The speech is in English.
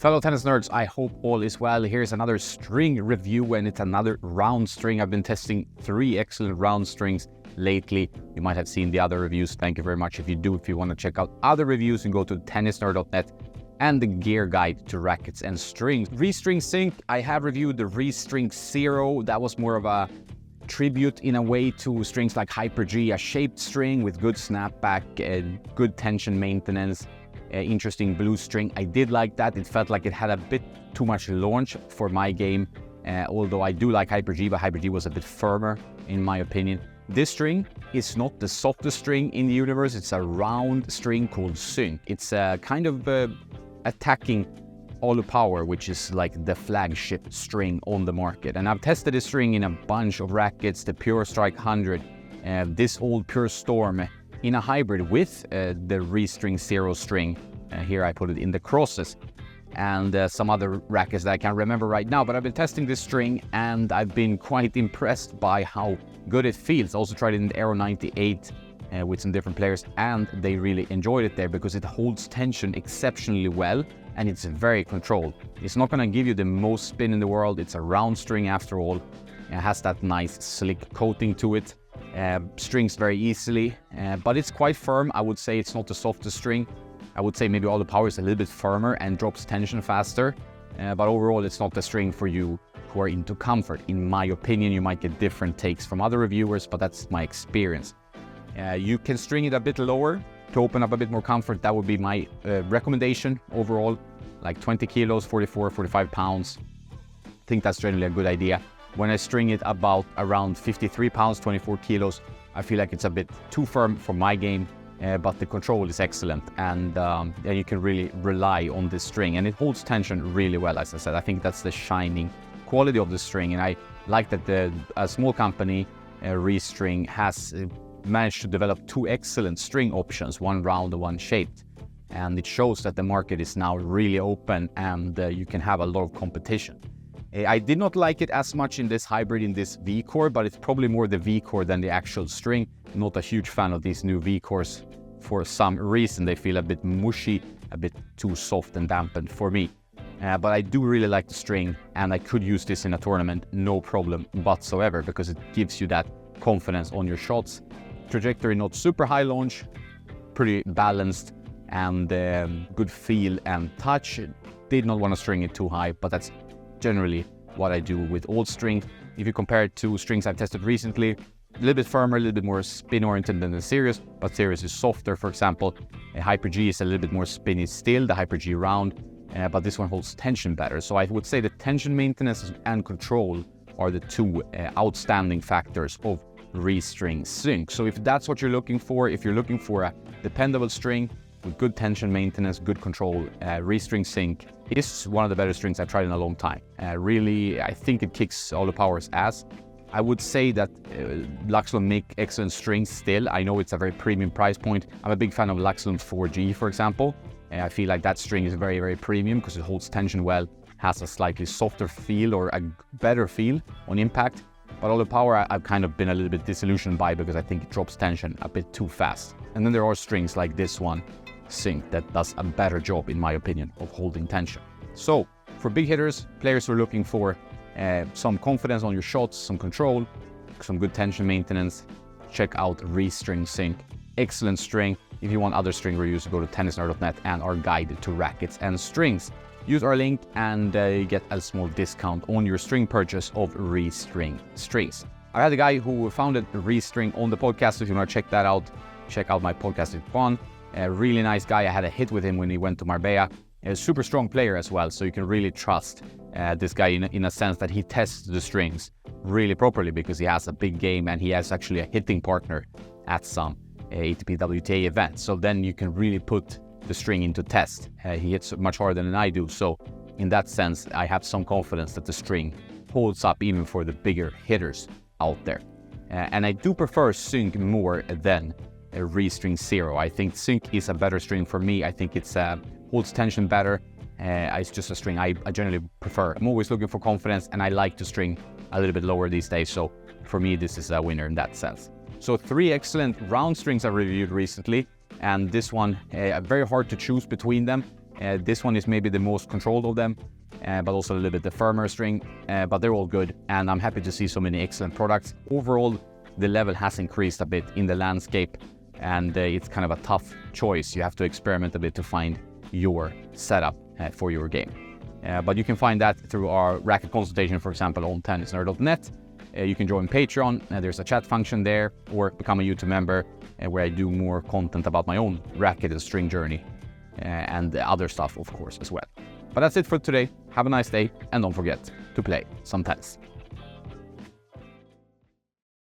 Fellow tennis nerds, I hope all is well. Here's another string review, and it's another round string. I've been testing 3 excellent round strings lately. You might have seen the other reviews. Thank you very much. If you want to check out other reviews, you can go to tennisnerd.net and the gear guide to rackets and strings. Restring Sync, I have reviewed the Restring Zero. That was more of a tribute in a way to strings like Hyper G, a shaped string with good snapback, good tension maintenance, interesting blue string. I did like that. It felt like it had a bit too much launch for my game, although I do like Hyper G, but Hyper G was a bit firmer in my opinion. This string is not the softest string in the universe. It's a round string called Sync. It's kind of attacking Olu Power, which is like the flagship string on the market. And I've tested this string in a bunch of rackets, the Pure Strike 100, this old Pure Storm, in a hybrid with the Restring Zero string. Here I put it in the crosses, and some other rackets that I can't remember right now, but I've been testing this string and I've been quite impressed by how good it feels. Also tried it in the Aero 98 with some different players, and they really enjoyed it there because it holds tension exceptionally well and it's very controlled. It's not going to give you the most spin in the world. It's a round string after all. It has that nice slick coating to it. Strings very easily, but it's quite firm. I would say it's not the softest string. I would say maybe Olu Power is a little bit firmer and drops tension faster, but overall it's not the string for you who are into comfort. In my opinion, you might get different takes from other reviewers, but that's my experience. You can string it a bit lower to open up a bit more comfort. That would be my recommendation overall, like 20 kilos, 44, 45 pounds. I think that's generally a good idea. When I string it around 53 pounds, 24 kilos, I feel like it's a bit too firm for my game, but the control is excellent, and you can really rely on this string, and it holds tension really well. As I said, I think that's the shining quality of the string, and I like that a small company, Restring, has managed to develop 2 excellent string options, one round and one shaped, and it shows that the market is now really open and you can have a lot of competition. I did not like it as much in this hybrid, in this V-core, but it's probably more the V-core than the actual string. Not a huge fan of these new V-cores for some reason. They feel a bit mushy, a bit too soft and dampened for me. But I do really like the string, and I could use this in a tournament, no problem whatsoever, because it gives you that confidence on your shots. Trajectory not super high launch, pretty balanced, and good feel and touch. Did not want to string it too high, but that's generally what I do with old string. If you compare it to strings I've tested recently, a little bit firmer, a little bit more spin oriented than the Sirius, but Sirius is softer. For example, a Hyper G is a little bit more spinny still, the Hyper G round, but this one holds tension better. So I would say the tension maintenance and control are the 2 outstanding factors of Restring Sync. So if that's what you're looking for, if you're looking for a dependable string with good tension maintenance, good control, Restring Sync is one of the better strings I've tried in a long time. Really, I think it kicks Olu Power's ass. I would say that Luxlund make excellent strings still. I know it's a very premium price point. I'm a big fan of Luxlund 4G, for example. I feel like that string is very, very premium because it holds tension well, has a slightly softer feel or a better feel on impact. But Olu Power I've kind of been a little bit disillusioned by because I think it drops tension a bit too fast. And then there are strings like this one, Sync, that does a better job, in my opinion, of holding tension. So for big hitters, players who are looking for some confidence on your shots, some control, some good tension maintenance, check out Restring Sync. Excellent string. If you want other string reviews, go to tennisnerd.net and our guide to rackets and strings. Use our link and you get a small discount on your string purchase of Restring strings. I had a guy who founded Restring on the podcast, so if you want to check that out, check out my podcast with Juan. A really nice guy. I had a hit with him when he went to Marbella. A super strong player as well, so you can really trust this guy in a sense that he tests the strings really properly because he has a big game and he has actually a hitting partner at some ATP WTA events. So then you can really put the string into test. He hits much harder than I do, so in that sense I have some confidence that the string holds up even for the bigger hitters out there. And I do prefer Sync more than Restring Zero. I think Sync is a better string for me. I think it's holds tension better. It's just a string I generally prefer. I'm always looking for confidence, and I like to string a little bit lower these days, so for me this is a winner in that sense. So 3 excellent round strings I reviewed recently, and this one very hard to choose between them. This one is maybe the most controlled of them, but also a little bit the firmer string, but they're all good, and I'm happy to see so many excellent products. Overall, the level has increased a bit in the landscape, and it's kind of a tough choice. You have to experiment a bit to find your setup for your game. But you can find that through our racket consultation, for example, on tennisnerd.net. You can join Patreon, there's a chat function there, or become a YouTube member where I do more content about my own racket and string journey and other stuff, of course, as well. But that's it for today. Have a nice day, and don't forget to play some tennis.